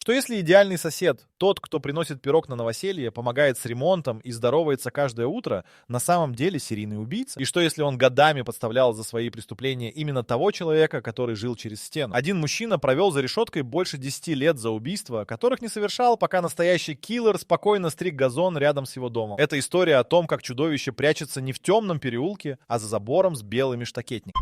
Что если идеальный сосед, тот, кто приносит пирог на новоселье, помогает с ремонтом и здоровается каждое утро, на самом деле серийный убийца? И что если он годами подставлял за свои преступления именно того человека, который жил через стену? Один мужчина провел за решеткой больше 10 лет за убийства, которых не совершал, пока настоящий киллер спокойно стриг газон рядом с его домом. Это история о том, как чудовище прячется не в темном переулке, а за забором с белыми штакетниками.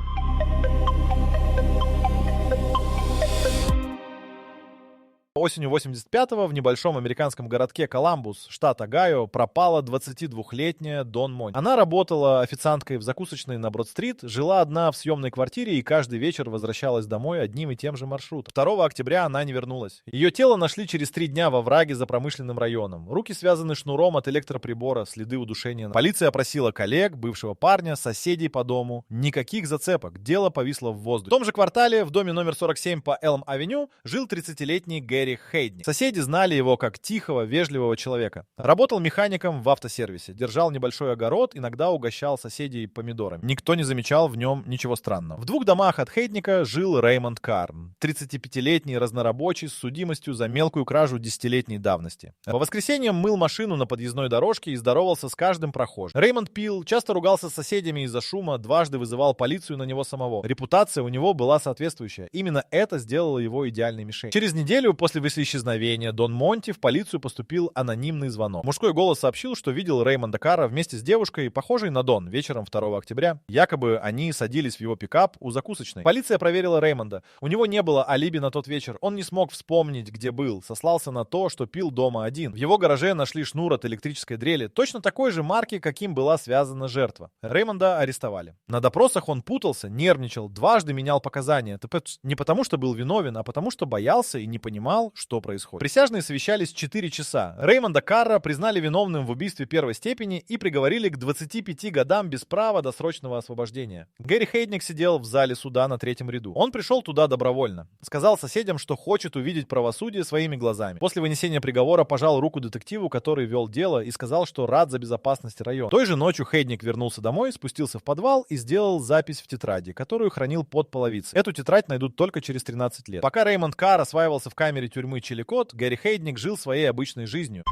Осенью 85-го в небольшом американском городке Коламбус, штат Огайо, пропала 22-летняя Дон Монти. Она работала официанткой в закусочной на Брод-стрит, жила одна в съемной квартире и каждый вечер возвращалась домой одним и тем же маршрутом. 2 октября она не вернулась. Ее тело нашли через 3 дня во враге за промышленным районом. Руки связаны шнуром от электроприбора, следы удушения. Полиция опросила коллег, бывшего парня, соседей по дому. Никаких зацепок, дело повисло в воздухе. В том же квартале, в доме номер 47 по Элм-авеню, жил 30-летний Гэри Хейдник. Соседи знали его как тихого, вежливого человека. Работал механиком в автосервисе, держал небольшой огород, иногда угощал соседей помидорами. Никто не замечал в нем ничего странного. В 2 домах от Хейдника жил Реймонд Карн, 35-летний разнорабочий с судимостью за мелкую кражу 10-летней давности. По воскресеньям мыл машину на подъездной дорожке и здоровался с каждым прохожим. Реймонд пил, часто ругался с соседями из-за шума, дважды вызывал полицию на него самого. Репутация у него была соответствующая. Именно это сделало его идеальной мишенью. Через неделю после исчезновения Дон Монти в полицию поступил анонимный звонок. Мужской голос сообщил, что видел Реймонда Карра вместе с девушкой, похожей на Дон, вечером 2 октября. Якобы они садились в его пикап у закусочной. Полиция проверила Реймонда. У него не было алиби на тот вечер. Он не смог вспомнить, где был. Сослался на то, что пил дома один. В его гараже нашли шнур от электрической дрели, точно такой же марки, каким была связана жертва. Реймонда арестовали. На допросах он путался, нервничал, дважды менял показания. Не потому, что был виновен, а потому, что боялся и не понимал, что происходит. Присяжные совещались 4 часа. Реймонда Карра признали виновным в убийстве 1 степени и приговорили к 25 годам без права досрочного освобождения. Гэри Хейдник сидел в зале суда на 3-м ряду. Он пришел туда добровольно. Сказал соседям, что хочет увидеть правосудие своими глазами. После вынесения приговора пожал руку детективу, который вел дело, и сказал, что рад за безопасность района. Той же ночью Хейдник вернулся домой, спустился в подвал и сделал запись в тетради, которую хранил под половицей. Эту тетрадь найдут только через 13 лет. Пока Реймонд Карр осваивался в камере тюрьмы Чиликот, Гэри Хейдник жил своей обычной жизнью.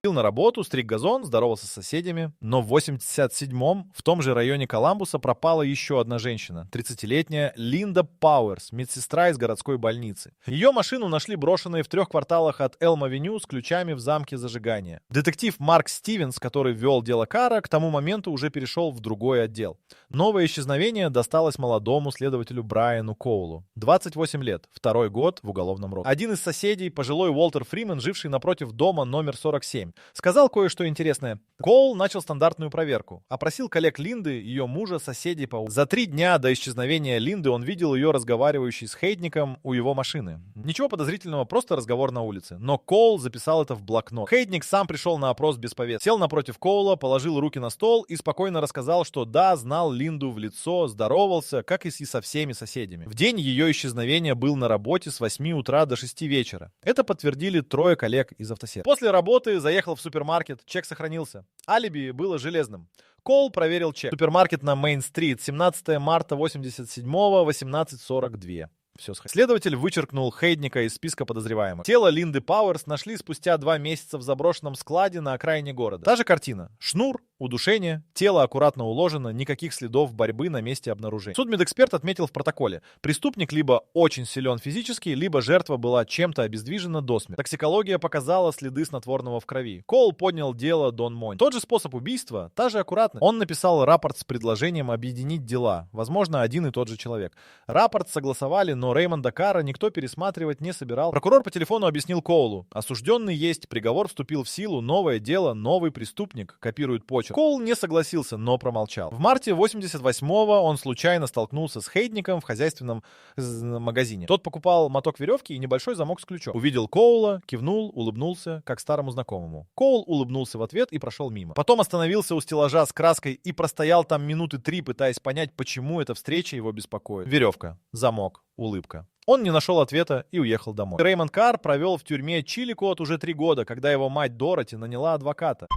На работу, стриг газон, здоровался с соседями. Но в 87-м в том же районе Коламбуса пропала еще одна женщина, 30-летняя Линда Пауэрс, медсестра из городской больницы. Ее машину нашли брошенной в 3 кварталах от Элм-авеню с ключами в замке зажигания. Детектив Марк Стивенс, который вел дело Карра, к тому моменту уже перешел в другой отдел. Новое исчезновение досталось молодому следователю Брайану Коулу. 28 лет, 2-й год в уголовном розыске. Один из соседей, пожилой Уолтер Фриман, живший напротив дома номер 47, сказал кое-что интересное. Коул начал стандартную проверку. Опросил коллег Линды, ее мужа, соседей по улице. За 3 дня до исчезновения Линды он видел ее разговаривающей с Хейдником у его машины. Ничего подозрительного, просто разговор на улице. Но Коул записал это в блокнот. Хейдник сам пришел на опрос без повестки. Сел напротив Коула, положил руки на стол и спокойно рассказал, что да, знал Линду в лицо, здоровался, как и со всеми соседями. В день ее исчезновения был на работе с 8 утра до 6 вечера. Это подтвердили 3 коллег из автосервиса. После работы заехал в супермаркет, чек сохранился. Алиби было железным. Коул проверил чек. Супермаркет на Мейн-стрит, 17 марта 87-го, 18:42. Все сходится. Следователь вычеркнул Хейдника из списка подозреваемых. Тело Линды Пауэрс нашли спустя 2 месяца в заброшенном складе на окраине города. Та же картина. Шнур, удушение, тело аккуратно уложено, никаких следов борьбы на месте обнаружения. Судмедэксперт отметил в протоколе: преступник либо очень силен физически, либо жертва была чем-то обездвижена до смерти. Токсикология показала следы снотворного в крови. Коул поднял дело Дон Монти. Тот же способ убийства, та же аккуратность. Он написал рапорт с предложением объединить дела. Возможно, один и тот же человек. Рапорт согласовали, но Реймонда Карра никто пересматривать не собирал. Прокурор по телефону объяснил Коулу: осужденный есть, приговор вступил в силу, новое дело, новый преступник, копирует почерк. Коул не согласился, но промолчал. В марте 88-го он случайно столкнулся с Хейдником в хозяйственном магазине. Тот покупал моток веревки и небольшой замок с ключом. Увидел Коула, кивнул, улыбнулся, как старому знакомому. Коул улыбнулся в ответ и прошел мимо. Потом остановился у стеллажа с краской и простоял там минуты 3, пытаясь понять, почему эта встреча его беспокоит. Веревка, замок, улыбка. Он не нашел ответа и уехал домой. Реймонд Карр провел в тюрьме Чиликот уже 3 года, когда его мать Дороти наняла адвоката.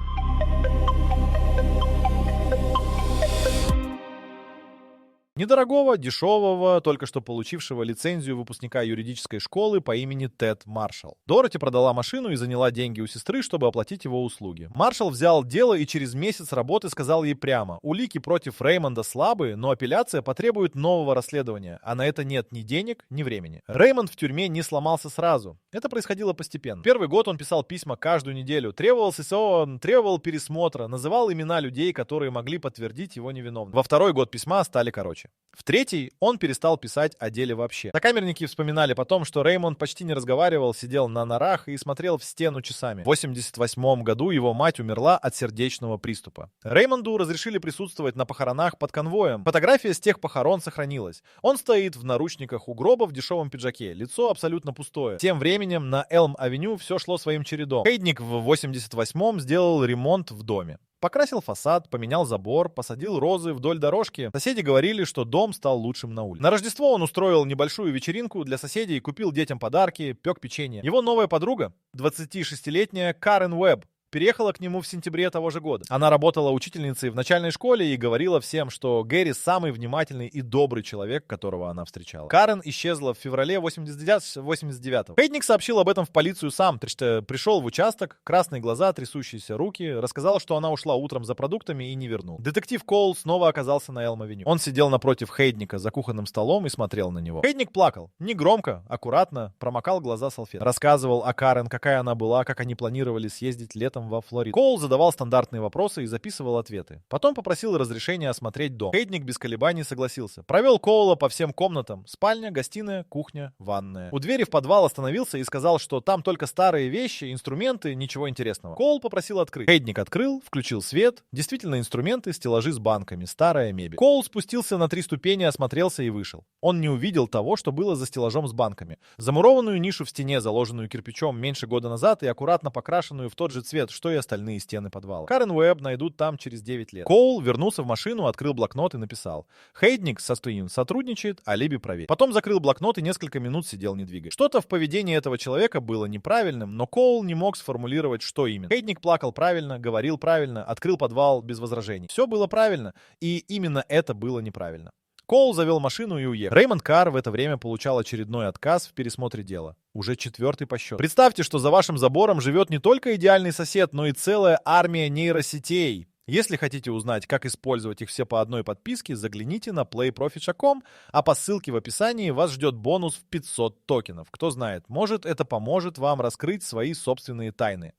Недорогого, дешевого, только что получившего лицензию выпускника юридической школы по имени Тед Маршалл. Дороти продала машину и заняла деньги у сестры, чтобы оплатить его услуги. Маршалл взял дело и через месяц работы сказал ей прямо: улики против Реймонда слабые, но апелляция потребует нового расследования, а на это нет ни денег, ни времени. Реймонд в тюрьме не сломался сразу. Это происходило постепенно. Первый год он писал письма каждую неделю, требовал ССО, требовал пересмотра, называл имена людей, которые могли подтвердить его невиновность. Во второй год письма стали короче. В третий он перестал писать о деле вообще. Сокамерники вспоминали потом, что Реймонд почти не разговаривал, сидел на норах и смотрел в стену часами. В 1988 году его мать умерла от сердечного приступа. Реймонду разрешили присутствовать на похоронах под конвоем. Фотография с тех похорон сохранилась. Он стоит в наручниках у гроба в дешевом пиджаке, лицо абсолютно пустое. Тем временем на Элм-авеню все шло своим чередом. Хейдник в 88-м сделал ремонт в доме. Покрасил фасад, поменял забор, посадил розы вдоль дорожки. Соседи говорили, что дом стал лучшим на улице. На Рождество он устроил небольшую вечеринку для соседей, купил детям подарки, пек печенье. Его новая подруга, 26-летняя Карен Уэбб, переехала к нему в сентябре того же года. Она работала учительницей в начальной школе и говорила всем, что Гэри самый внимательный и добрый человек, которого она встречала. Карен исчезла в феврале 89-го. Хейдник сообщил об этом в полицию сам, пришел в участок, красные глаза, трясущиеся руки, рассказал, что она ушла утром за продуктами и не вернул. Детектив Коул снова оказался на Элм-авеню. Он сидел напротив Хейдника за кухонным столом и смотрел на него. Хейдник плакал. Не громко, аккуратно, промокал глаза салфеткой. Рассказывал о Карен, какая она была, как они планировали съездить летом во Флориду. Коул задавал стандартные вопросы и записывал ответы. Потом попросил разрешения осмотреть дом. Хейдник без колебаний согласился. Провел Коула по всем комнатам. Спальня, гостиная, кухня, ванная. У двери в подвал остановился и сказал, что там только старые вещи, инструменты, ничего интересного. Коул попросил открыть. Хейдник открыл, включил свет. Действительно инструменты, стеллажи с банками, старая мебель. Коул спустился на 3 ступени, осмотрелся и вышел. Он не увидел того, что было за стеллажом с банками. Замурованную нишу в стене, заложенную кирпичом меньше года назад и аккуратно покрашенную в тот же цвет, что и остальные стены подвала. Карен Уэбб найдут там через 9 лет. Коул вернулся в машину, открыл блокнот и написал: Хейдник со Стуин сотрудничает, алиби проверь. Потом закрыл блокнот и несколько минут сидел, не двигаясь. Что-то в поведении этого человека было неправильным, но Коул не мог сформулировать, что именно. Хейдник плакал правильно, говорил правильно, открыл подвал без возражений. Все было правильно, и именно это было неправильно. Коул завел машину и уехал. Реймонд Карр в это время получал очередной отказ в пересмотре дела. Уже 4-й по счету. Представьте, что за вашим забором живет не только идеальный сосед, но и целая армия нейросетей. Если хотите узнать, как использовать их все по одной подписке, загляните на playprofit.com, а по ссылке в описании вас ждет бонус в 500 токенов. Кто знает, может, это поможет вам раскрыть свои собственные тайны.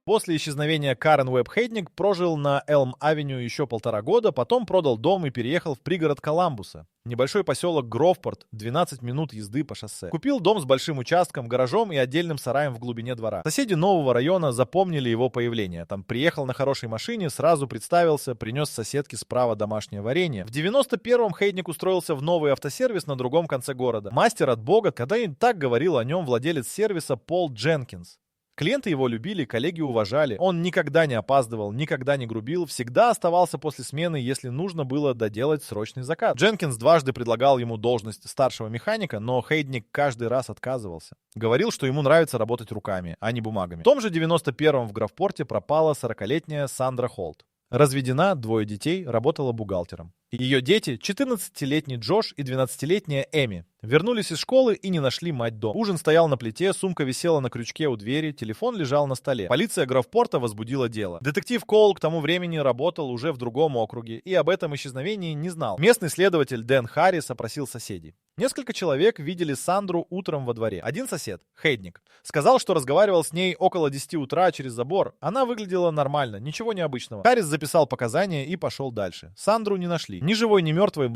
После исчезновения Карен Уэбб Хейдник прожил на Элм-авеню еще 1,5 года, потом продал дом и переехал в пригород Коламбуса. Небольшой поселок Гровпорт, 12 минут езды по шоссе. Купил дом с большим участком, гаражом и отдельным сараем в глубине двора. Соседи нового района запомнили его появление. Там приехал на хорошей машине, сразу представился, принес соседке справа домашнее варенье. В 91-м Хейдник устроился в новый автосервис на другом конце города. Мастер от бога, когда и так говорил о нем владелец сервиса Пол Дженкинс. Клиенты его любили, коллеги уважали. Он никогда не опаздывал, никогда не грубил, всегда оставался после смены, если нужно было доделать срочный заказ. Дженкинс дважды предлагал ему должность старшего механика, но Хейдник каждый раз отказывался. Говорил, что ему нравится работать руками, а не бумагами. В том же 91-м в Гровпорте пропала 40-летняя Сандра Холт. Разведена, 2 детей, работала бухгалтером. Ее дети, 14-летний Джош и 12-летняя Эми, вернулись из школы и не нашли мать дома. Ужин стоял на плите, сумка висела на крючке у двери, телефон лежал на столе. Полиция Гровпорта возбудила дело. Детектив Коул к тому времени работал уже в другом округе и об этом исчезновении не знал. Местный следователь Дэн Харрис опросил соседей. Несколько человек видели Сандру утром во дворе. Один сосед, Хейдник, сказал, что разговаривал с ней около 10 утра через забор. Она выглядела нормально, ничего необычного. Харрис записал показания и пошел дальше. Сандру не нашли. Ни живой, ни мертвой,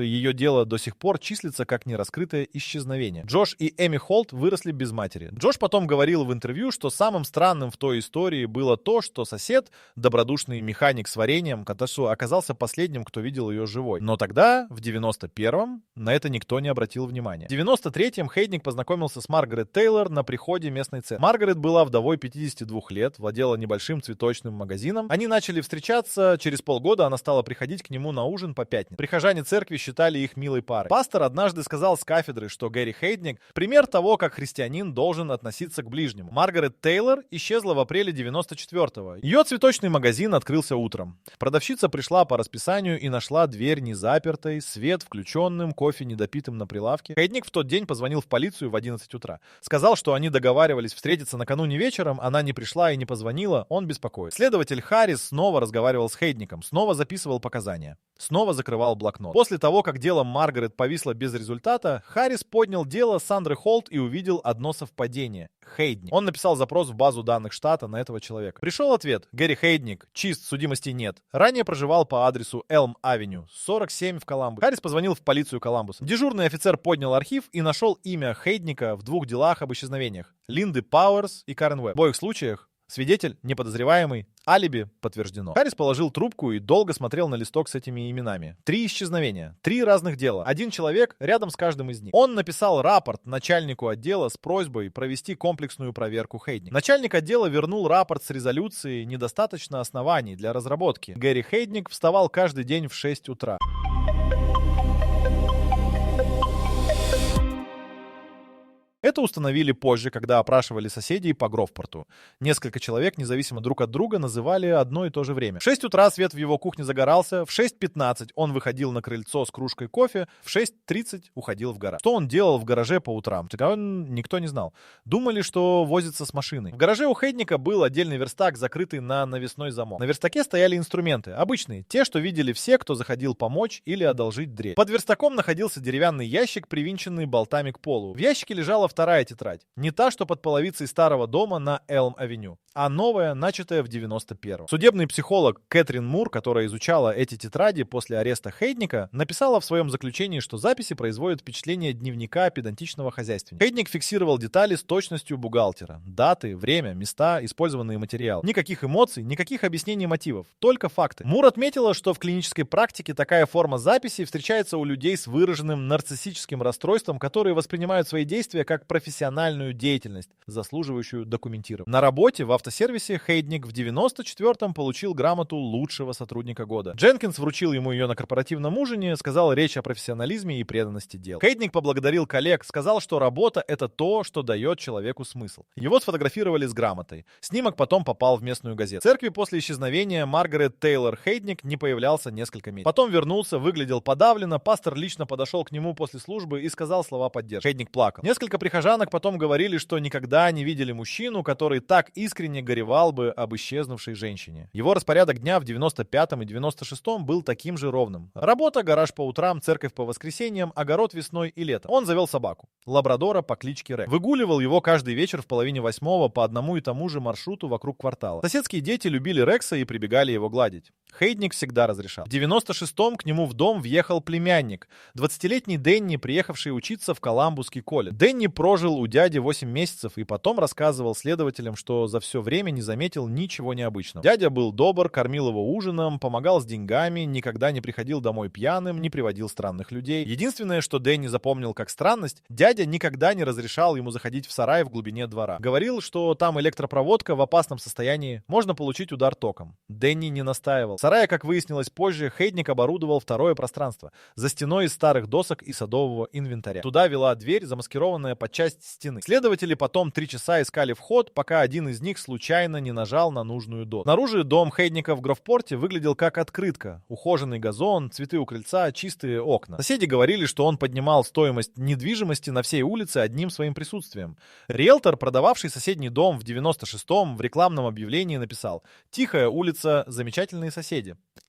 ее дело до сих пор числится как нераскрытое исчезновение. Джош и Эми Холт выросли без матери. Джош потом говорил в интервью, что самым странным в той истории было то, что сосед, добродушный механик с вареньем, оказался последним, кто видел ее живой. Но тогда, в 91-м, на это никто не обратил внимания. В 93-м Хейдник познакомился с Маргарет Тейлор на приходе местной церкви. Маргарет была вдовой 52 лет, владела небольшим цветочным магазином. Они начали встречаться, через полгода она стала приходить к нему на ужин ужин по пятницам. Прихожане церкви считали их милой парой. Пастор однажды сказал с кафедры, что Гэри Хейдник — пример того, как христианин должен относиться к ближнему. Маргарет Тейлор исчезла в апреле 94-го. Ее цветочный магазин открылся утром. Продавщица пришла по расписанию и нашла дверь незапертой, свет включенным, кофе недопитым на прилавке. Хейдник в тот день позвонил в полицию в 11 утра. Сказал, что они договаривались встретиться накануне вечером, она не пришла и не позвонила, он беспокоит. Следователь Харрис снова разговаривал с Хейдником, снова записывал показания. Снова закрывал блокнот. После того, как дело Маргарет повисло без результата, Харрис поднял дело Сандры Холт и увидел одно совпадение. Хейдник. Он написал запрос в базу данных штата на этого человека. Пришел ответ. Гэри Хейдник. Чист, судимости нет. Ранее проживал по адресу Элм-авеню, 47 в Коламбусе. Харрис позвонил в полицию Коламбуса. Дежурный офицер поднял архив и нашел имя Хейдника в 2 делах об исчезновениях. Линды Пауэрс и Карен Уэбб. В обоих случаях свидетель, неподозреваемый, алиби подтверждено. Харрис положил трубку и долго смотрел на листок с этими именами. 3 исчезновения, 3 разных дела. Один человек рядом с каждым из них. Он написал рапорт начальнику отдела с просьбой провести комплексную проверку Хейдника. Начальник отдела вернул рапорт с резолюцией «Недостаточно оснований для разработки». Гэри Хейдник вставал каждый день в 6 утра. Это установили позже, когда опрашивали соседей по Гровпорту. Несколько человек, независимо друг от друга, называли одно и то же время. В 6 утра свет в его кухне загорался, в 6:15 он выходил на крыльцо с кружкой кофе, в 6:30 уходил в гараж. Что он делал в гараже по утрам? Никто не знал. Думали, что возится с машиной. В гараже у Хейдника был отдельный верстак, закрытый на навесной замок. На верстаке стояли инструменты, обычные, те, что видели все, кто заходил помочь или одолжить дрель. Под верстаком находился деревянный ящик, привинченный болтами к полу. В ящике лежала вторая тетрадь. Не та, что под половицей старого дома на Элм-авеню, а новая, начатая в 91-м. Судебный психолог Кэтрин Мур, которая изучала эти тетради после ареста Хейдника, написала в своем заключении, что записи производят впечатление дневника педантичного хозяйственника. Хейдник фиксировал детали с точностью бухгалтера. Даты, время, места, использованные материалы. Никаких эмоций, никаких объяснений мотивов, только факты. Мур отметила, что в клинической практике такая форма записи встречается у людей с выраженным нарциссическим расстройством, которые воспринимают свои действия как профессиональную деятельность, заслуживающую документирования. На работе в автосервисе Хейдник в 94-м получил грамоту лучшего сотрудника года. Дженкинс вручил ему ее на корпоративном ужине, сказал речь о профессионализме и преданности дел. Хейдник поблагодарил коллег, сказал, что работа — это то, что дает человеку смысл. Его сфотографировали с грамотой. Снимок потом попал в местную газету. В церкви после исчезновения Маргарет Тейлор Хейдник не появлялся несколько месяцев. Потом вернулся, выглядел подавленно, пастор лично подошел к нему после службы и сказал слова поддержки. Хейдник плакал. Несколько прихожанок потом говорили, что никогда не видели мужчину, который так искренне горевал бы об исчезнувшей женщине. Его распорядок дня в 95-м и 96-м был таким же ровным. Работа, гараж по утрам, церковь по воскресеньям, огород весной и летом. Он завел собаку. Лабрадора по кличке Рекс. Выгуливал его каждый вечер в половине 8-го по одному и тому же маршруту вокруг квартала. Соседские дети любили Рекса и прибегали его гладить. Хейдник всегда разрешал. В 96-м к нему в дом въехал племянник, 20-летний Дэнни, приехавший учиться в Коламбусский колледж. Дэнни прожил у дяди 8 месяцев и потом рассказывал следователям, что за все время не заметил ничего необычного. Дядя был добр, кормил его ужином, помогал с деньгами, никогда не приходил домой пьяным, не приводил странных людей. Единственное, что Дэнни запомнил как странность, дядя никогда не разрешал ему заходить в сарай в глубине двора. Говорил, что там электропроводка в опасном состоянии, можно получить удар током. Дэнни не настаивал. В сарае, как выяснилось позже, Хейдник оборудовал второе пространство за стеной из старых досок и садового инвентаря. Туда вела дверь, замаскированная под часть стены. Следователи потом 3 часа искали вход, пока один из них случайно не нажал на нужную доску. Снаружи дом Хейдника в Гровпорте выглядел как открытка. Ухоженный газон, цветы у крыльца, чистые окна. Соседи говорили, что он поднимал стоимость недвижимости на всей улице одним своим присутствием. Риэлтор, продававший соседний дом в 96-м, в рекламном объявлении написал: «Тихая улица, замечательные соседи».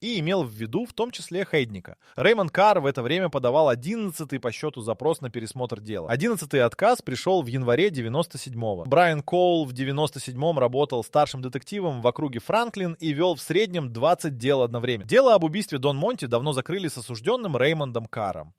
И имел в виду в том числе Хейдника. Рэймонд Карр в это время подавал 11-й по счету запрос на пересмотр дела. 11-й отказ пришел в январе 97-го. Брайан Коул в 97-м работал старшим детективом в округе Франклин и вел в среднем 20 дел одновременно. Дело об убийстве Дон Монти давно закрыли с осужденным Рэймондом Карром.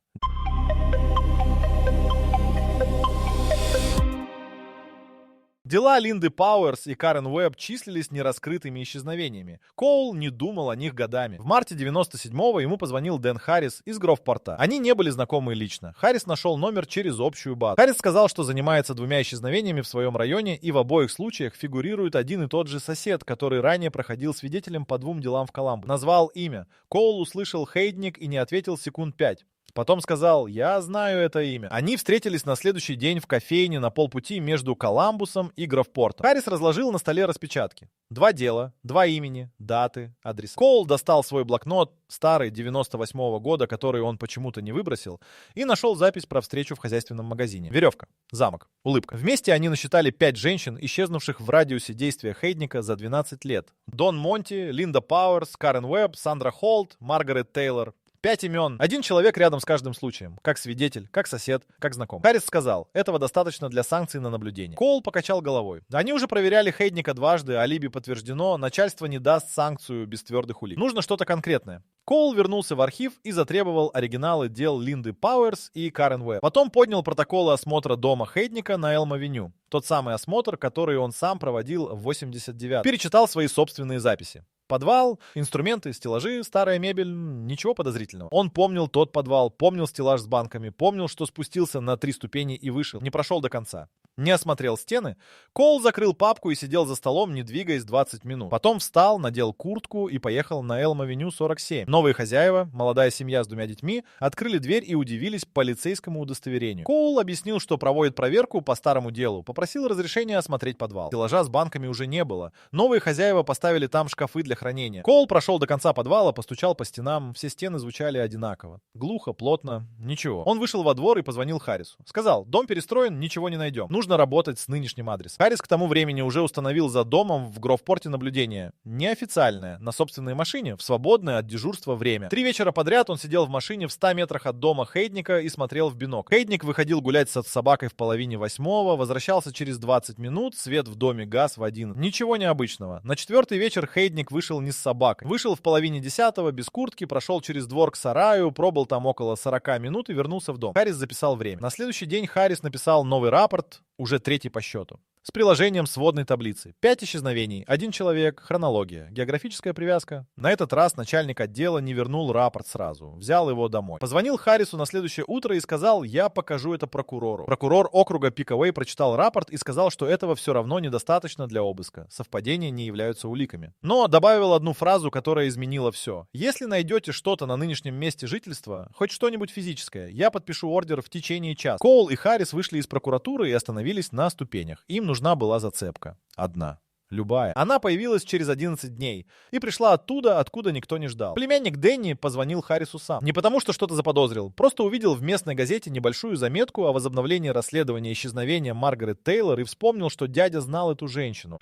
Дела Линды Пауэрс и Карен Уэбб числились нераскрытыми исчезновениями. Коул не думал о них годами. В марте 97-го ему позвонил Дэн Харрис из Грофпорта. Они не были знакомы лично. Харрис нашел номер через общую базу. Харрис сказал, что занимается 2 исчезновениями в своем районе, и в обоих случаях фигурирует один и тот же сосед, который ранее проходил свидетелем по 2 делам в Коламбусе. Назвал имя. Коул услышал Хейдник и не ответил секунд 5. Потом сказал: «Я знаю это имя». Они встретились на следующий день в кофейне на полпути между Коламбусом и Грофпортом. Харрис разложил на столе распечатки. 2 дела, 2 имени, даты, адреса. Коул достал свой блокнот, старый, 98-го года, который он почему-то не выбросил, и нашел запись про встречу в хозяйственном магазине. Веревка, замок, улыбка. Вместе они насчитали 5 женщин, исчезнувших в радиусе действия Хейдника за 12 лет. Дон Монти, Линда Пауэрс, Карен Уэбб, Сандра Холт, Маргарет Тейлор. 5 имен. 1 человек рядом с каждым случаем. Как свидетель, как сосед, как знакомый. Харрис сказал: этого достаточно для санкций на наблюдение. Коул покачал головой. Они уже проверяли Хейдника дважды, алиби подтверждено, начальство не даст санкцию без твердых улик. Нужно что-то конкретное. Коул вернулся в архив и затребовал оригиналы дел Линды Пауэрс и Карен Уэбб. Потом поднял протоколы осмотра дома Хейдника на Элм-авеню. Тот самый осмотр, который он сам проводил в 89-м. Перечитал свои собственные записи. Подвал, инструменты, стеллажи, старая мебель, ничего подозрительного. Он помнил тот подвал, помнил стеллаж с банками, помнил, что спустился на 3 ступени и вышел, не прошел до конца. Не осмотрел стены. Коул закрыл папку и сидел за столом, не двигаясь 20 минут. Потом встал, надел куртку и поехал на Элм-авеню 47. Новые хозяева, молодая семья с 2 детьми, открыли дверь и удивились полицейскому удостоверению. Коул объяснил, что проводит проверку по старому делу, попросил разрешения осмотреть подвал. Стеллажа с банками уже не было. Новые хозяева поставили там шкафы для хранения. Коул прошел до конца подвала, постучал по стенам, все стены звучали одинаково. Глухо, плотно, ничего. Он вышел во двор и позвонил Харрису. Сказал: «Дом перестроен, ничего не найдем. Нужно работать с нынешним адресом». Харрис к тому времени уже установил за домом в Грофпорте наблюдение. Неофициальное, на собственной машине, в свободное от дежурства время. 3 вечера подряд он сидел в машине в 100 метрах от дома Хейдника и смотрел в бинокль. Хейдник выходил гулять с собакой в половине 8-го, возвращался через 20 минут, свет в доме гас в 1. Ничего необычного. На 4-й вечер Хейдник вышел не с собакой. Вышел в половине 10-го, без куртки, прошел через двор к сараю, пробыл там около 40 минут и вернулся в дом. Харрис записал время. На следующий день Харрис написал новый рапорт, уже 3-й по счету, с приложением сводной таблицы. 5 исчезновений, 1 человек, хронология, географическая привязка. На этот раз начальник отдела не вернул рапорт сразу, взял его домой. Позвонил Харрису на следующее утро и сказал: «Я покажу это прокурору». Прокурор округа Пикауэй прочитал рапорт и сказал, что этого все равно недостаточно для обыска. Совпадения не являются уликами. Но добавил одну фразу, которая изменила все. «Если найдете что-то на нынешнем месте жительства, хоть что-нибудь физическое, я подпишу ордер в течение часа». Коул и Харрис вышли из прокуратуры и остановились на ступенях. Им нужна была зацепка. Одна. Любая. Она появилась через 11 дней и пришла оттуда, откуда никто не ждал. Племянник Дэнни позвонил Харрису сам. Не потому, что что-то заподозрил, просто увидел в местной газете небольшую заметку о возобновлении расследования исчезновения Маргарет Тейлор и вспомнил, что дядя знал эту женщину.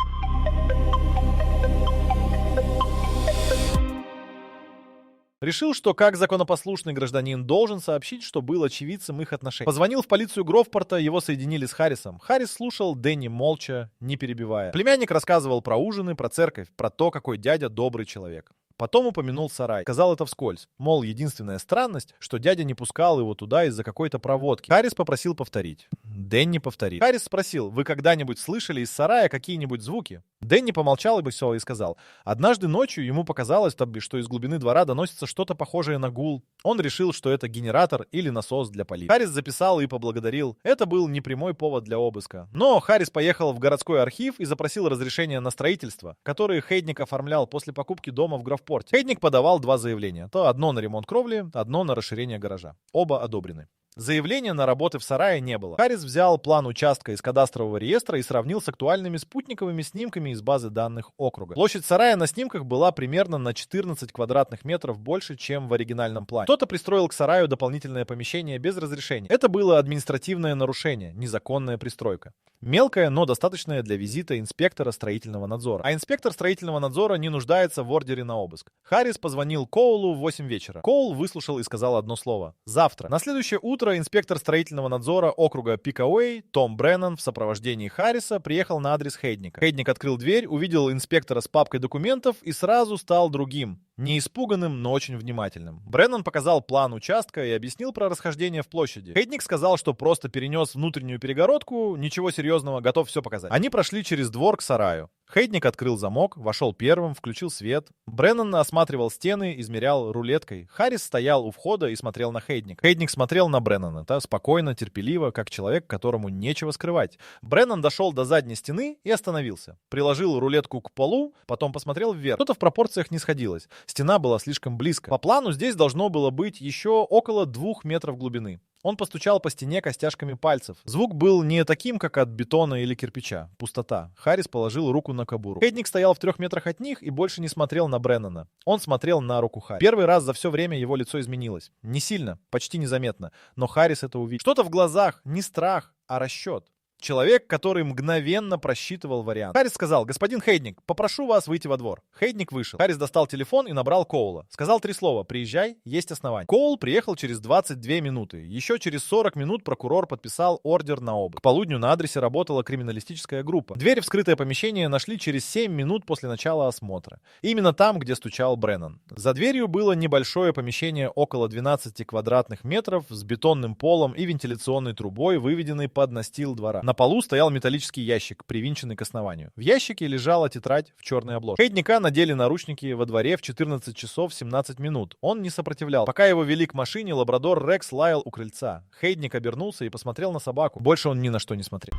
Решил, что как законопослушный гражданин должен сообщить, что был очевидцем их отношений. Позвонил в полицию Грофпорта, его соединили с Харрисом. Харрис слушал Дэнни молча, не перебивая. Племянник рассказывал про ужины, про церковь, про то, какой дядя добрый человек. Потом упомянул сарай. Сказал это вскользь. Мол, единственная странность, что дядя не пускал его туда из-за какой-то проводки. Харрис попросил повторить. Дэнни повторил. Харрис спросил: «Вы когда-нибудь слышали из сарая какие-нибудь звуки?» Дэнни помолчал и сказал: «Однажды ночью ему показалось, что из глубины двора доносится что-то похожее на гул. Он решил, что это генератор или насос для полива». Харрис записал и поблагодарил. Это был непрямой повод для обыска. Но Харрис поехал в городской архив и запросил разрешение на строительство, которое Хейдник оформлял после покупки дома в Грофпорте. Хейдник подавал 2 заявления. То одно на ремонт кровли, одно на расширение гаража. Оба одобрены. Заявления на работы в сарае не было. Харрис взял план участка из кадастрового реестра и сравнил с актуальными спутниковыми снимками из базы данных округа. Площадь сарая на снимках была примерно на 14 квадратных метров больше, чем в оригинальном плане. Кто-то пристроил к сараю дополнительное помещение без разрешения. Это было административное нарушение, незаконная пристройка. Мелкое, но достаточное для визита инспектора строительного надзора. А инспектор строительного надзора не нуждается в ордере на обыск. Харрис позвонил Коулу в 8 вечера. Коул выслушал и сказал одно слово: «Завтра». На следующее утро инспектор строительного надзора округа Пикауэй Том Бреннан в сопровождении Харриса приехал на адрес Хейдника. Хейдник открыл дверь, увидел инспектора с папкой документов и сразу стал другим. Не испуганным, но очень внимательным. Бреннан показал план участка и объяснил про расхождение в площади. Хейдник сказал, что просто перенес внутреннюю перегородку, ничего серьезного, готов все показать. Они прошли через двор к сараю. Хейдник открыл замок, вошел первым, включил свет. Бреннан осматривал стены, измерял рулеткой. Харрис стоял у входа и смотрел на Хейдник. Хейдник смотрел на Бреннана, спокойно, терпеливо, как человек, которому нечего скрывать. Бреннан дошел до задней стены и остановился. Приложил рулетку к полу, потом посмотрел вверх. Что-то в пропорциях не сходилось. Стена была слишком близко. По плану здесь должно было быть еще около 2 метров глубины. Он постучал по стене костяшками пальцев. Звук был не таким, как от бетона или кирпича. Пустота. Харрис положил руку на кобуру. Хейдник стоял в 3 метрах от них и больше не смотрел на Бреннана. Он смотрел на руку Харриса. Первый раз за все время его лицо изменилось. Не сильно, почти незаметно. Но Харрис это увидел. Что-то в глазах, не страх, а расчет. Человек, который мгновенно просчитывал вариант. Харрис сказал: «Господин Хейдник, попрошу вас выйти во двор». Хейдник вышел. Харрис достал телефон и набрал Коула. Сказал 3 слова: «Приезжай, есть основания». Коул приехал через 22 минуты. Еще через 40 минут прокурор подписал ордер на обыск. К полудню на адресе работала криминалистическая группа. Дверь в скрытое помещение нашли через 7 минут после начала осмотра. Именно там, где стучал Бреннан. За дверью было небольшое помещение около 12 квадратных метров с бетонным полом и вентиляционной трубой, выведенной под настил двора. На полу стоял металлический ящик, привинченный к основанию. В ящике лежала тетрадь в черной обложке. Хейдника надели наручники во дворе в 14 часов 17 минут. Он не сопротивлял. Пока его вели к машине, лабрадор Рекс лаял у крыльца. Хейдник обернулся и посмотрел на собаку. Больше он ни на что не смотрел.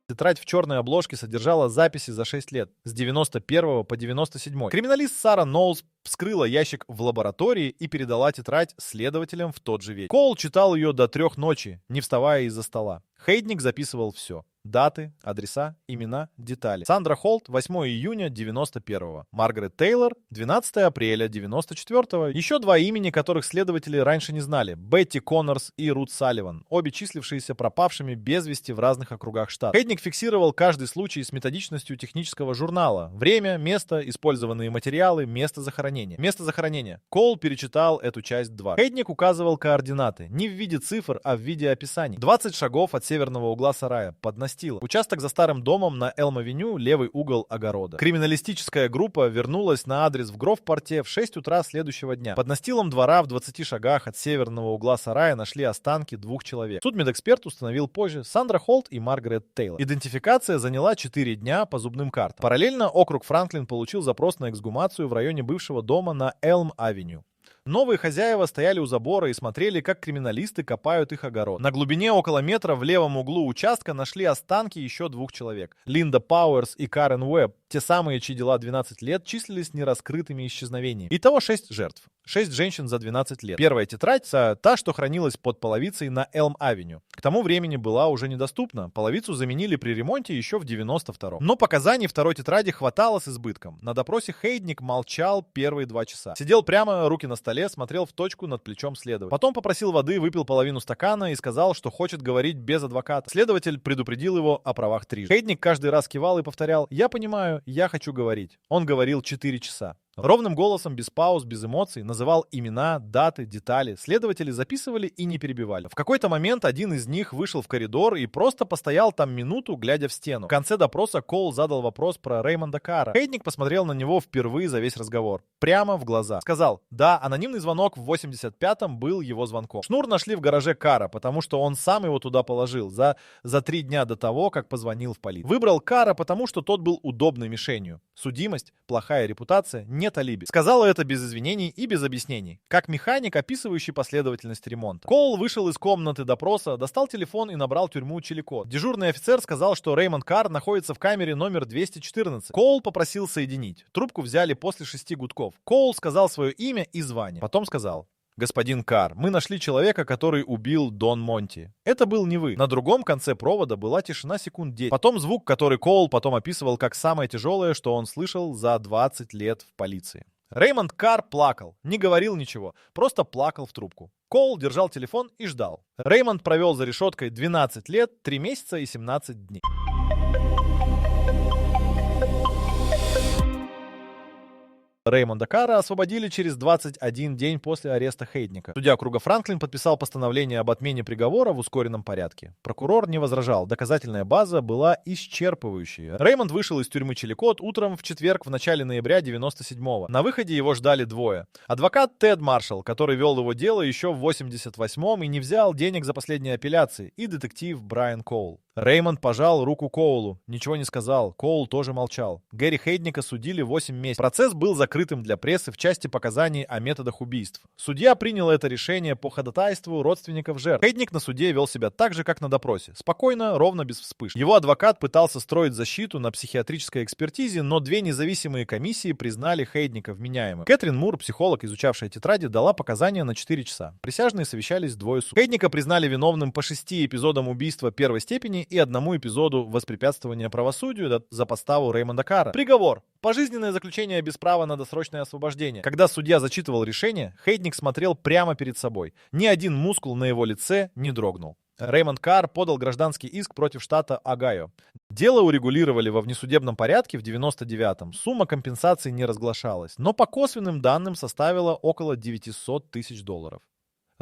Тетрадь в черной обложке содержала записи за 6 лет, с 91 по 97. Криминалист Сара Ноулс вскрыла ящик в лаборатории и передала тетрадь следователям в тот же вечер. Коул читал ее до 3 ночи, не вставая из-за стола. Хейдник записывал все. Даты, адреса, имена, детали. Сандра Холт, 8 июня 91-го. Маргарет Тейлор, 12 апреля 94-го. Еще 2 имени, которых следователи раньше не знали. Бетти Коннорс и Рут Салливан. Обе числившиеся пропавшими без вести в разных округах штата. Хейдник фиксировал каждый случай с методичностью технического журнала. Время, место, использованные материалы, место захоронения. Место захоронения. Коул перечитал эту часть 2. Хейдник указывал координаты. Не в виде цифр, а в виде описаний. 20 шагов от северного угла сарая. Под настилом. Участок за старым домом на Элм-авеню, левый угол огорода. Криминалистическая группа вернулась на адрес в Гров-порте в 6 утра следующего дня. Под настилом двора в 20 шагах от северного угла сарая нашли останки 2 человек. Судмедэксперт установил позже: Сандра Холт и Маргарет Тейлор. Идентификация заняла 4 дня по зубным картам. Параллельно округ Франклин получил запрос на эксгумацию в районе бывшего дома на Элм-авеню. Новые хозяева стояли у забора и смотрели, как криминалисты копают их огород. На глубине около метра в левом углу участка нашли останки еще 2 человек. Линда Пауэрс и Карен Уэбб, те самые, чьи дела 12 лет числились нераскрытыми исчезновениями. Итого 6 жертв. 6 женщин за 12 лет. Первая тетрадь, та, что хранилась под половицей на Элм-авеню. К тому времени была уже недоступна. Половицу заменили при ремонте еще в 92-м. Но показаний второй тетради хватало с избытком. На допросе Хейдник молчал первые 2 часа. Сидел прямо, руки на столе, смотрел в точку над плечом следователя. Потом попросил воды, выпил половину стакана и сказал, что хочет говорить без адвоката. Следователь предупредил его о правах трижды. Хейдник каждый раз кивал и повторял: «Я понимаю, я хочу говорить». Он говорил 4 часа. Ровным голосом, без пауз, без эмоций, называл имена, даты, детали. Следователи записывали и не перебивали. В какой-то момент один из них вышел в коридор и просто постоял там минуту, глядя в стену. В конце допроса Коул задал вопрос про Реймонда Карра. Хейдник посмотрел на него впервые за весь разговор. Прямо в глаза. Сказал: «Да, анонимный звонок в 85-м был его звонком. Шнур нашли в гараже Карра, потому что он сам его туда положил за 3 дня до того, как позвонил в полицию. Выбрал Карра, потому что тот был удобной мишенью. Судимость, плохая репутация, нет алиби». Сказала это без извинений и без объяснений, как механик, описывающий последовательность ремонта. Коул вышел из комнаты допроса, достал телефон и набрал тюрьму Чиликот. Дежурный офицер сказал, что Реймонд Карр находится в камере номер 214. Коул попросил соединить. Трубку взяли после 6 гудков. Коул сказал свое имя и звание. Потом сказал: «Господин Карр, мы нашли человека, который убил Дон Монти. Это был не вы». На другом конце провода была тишина секунд 10. Потом звук, который Коул потом описывал как самое тяжелое, что он слышал за 20 лет в полиции. Реймонд Карр плакал, не говорил ничего, просто плакал в трубку. Коул держал телефон и ждал. Реймонд провел за решеткой 12 лет, 3 месяца и 17 дней. Реймонда Карра освободили через 21 день после ареста Хейдника. Судья округа Франклин подписал постановление об отмене приговора в ускоренном порядке. Прокурор не возражал, доказательная база была исчерпывающей. Реймонд вышел из тюрьмы Чиликот утром в четверг в начале ноября 97-го. На выходе его ждали двое. Адвокат Тед Маршалл, который вел его дело еще в 88-м и не взял денег за последние апелляции, и детектив Брайан Коул. Реймонд пожал руку Коулу, ничего не сказал, Коул тоже молчал. Гэри Хейдника судили 8 месяцев. Процесс был закрытым для прессы в части показаний о методах убийств. Судья принял это решение по ходатайству родственников жертв. Хейдник на суде вел себя так же, как на допросе. Спокойно, ровно, без вспышек. Его адвокат пытался строить защиту на психиатрической экспертизе, но две независимые комиссии признали Хейдника вменяемым. Кэтрин Мур, психолог, изучавшая тетради, дала показания на 4 часа. Присяжные совещались двое суток. Хейдника признали виновным по 6 эпизодам убийства первой степени и одному эпизоду воспрепятствования правосудию за подставу Реймонда Карра. Приговор. Пожизненное заключение без права на досрочное освобождение. Когда судья зачитывал решение, Хейдник смотрел прямо перед собой. Ни один мускул на его лице не дрогнул. Реймонд Карр подал гражданский иск против штата Огайо. Дело урегулировали во внесудебном порядке в 99-м. Сумма компенсации не разглашалась, но по косвенным данным составила около $900 тысяч.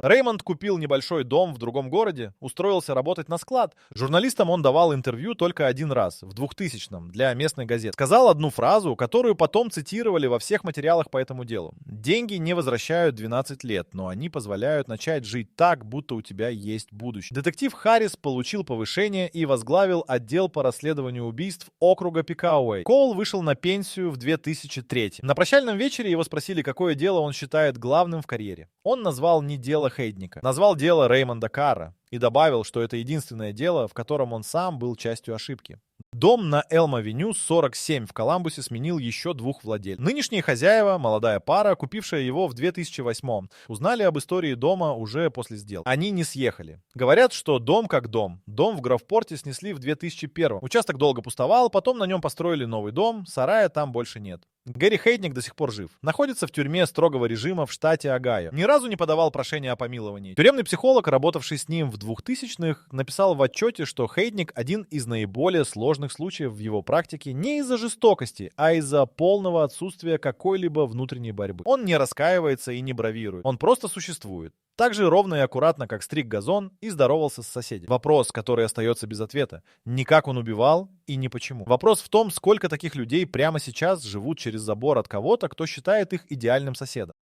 Реймонд купил небольшой дом в другом городе, устроился работать на склад. Журналистам он давал интервью только один раз, в 2000-м, для местной газеты. Сказал одну фразу, которую потом цитировали во всех материалах по этому делу. «Деньги не возвращают 12 лет, но они позволяют начать жить так, будто у тебя есть будущее». Детектив Харрис получил повышение и возглавил отдел по расследованию убийств округа Пикауэй. Коул вышел на пенсию в 2003. На прощальном вечере его спросили, какое дело он считает главным в карьере. Он назвал не дело Хейдника. Назвал дело Реймонда Карра и добавил, что это единственное дело, в котором он сам был частью ошибки. Дом на Элм-авеню 47 в Коламбусе сменил еще 2 владельцев. Нынешние хозяева, молодая пара, купившая его в 2008-м, узнали об истории дома уже после сделки. Они не съехали. Говорят, что дом как дом. Дом в Графпорте снесли в 2001-м. Участок долго пустовал, потом на нем построили новый дом, сарая там больше нет. Гэри Хейдник до сих пор жив. Находится в тюрьме строгого режима в штате Огайо. Ни разу не подавал прошение о помиловании. Тюремный психолог, работавший с ним в 2000-х, написал в отчете, что Хейдник один из наиболее сложных случаев в его практике не из-за жестокости, а из-за полного отсутствия какой-либо внутренней борьбы. Он не раскаивается и не бравирует. Он просто существует. Так же ровно и аккуратно, как стриг газон и здоровался с соседями. Вопрос, который остается без ответа, не как он убивал и не почему. Вопрос в том, сколько таких людей прямо сейчас живут через забор от кого-то, кто считает их идеальным соседом.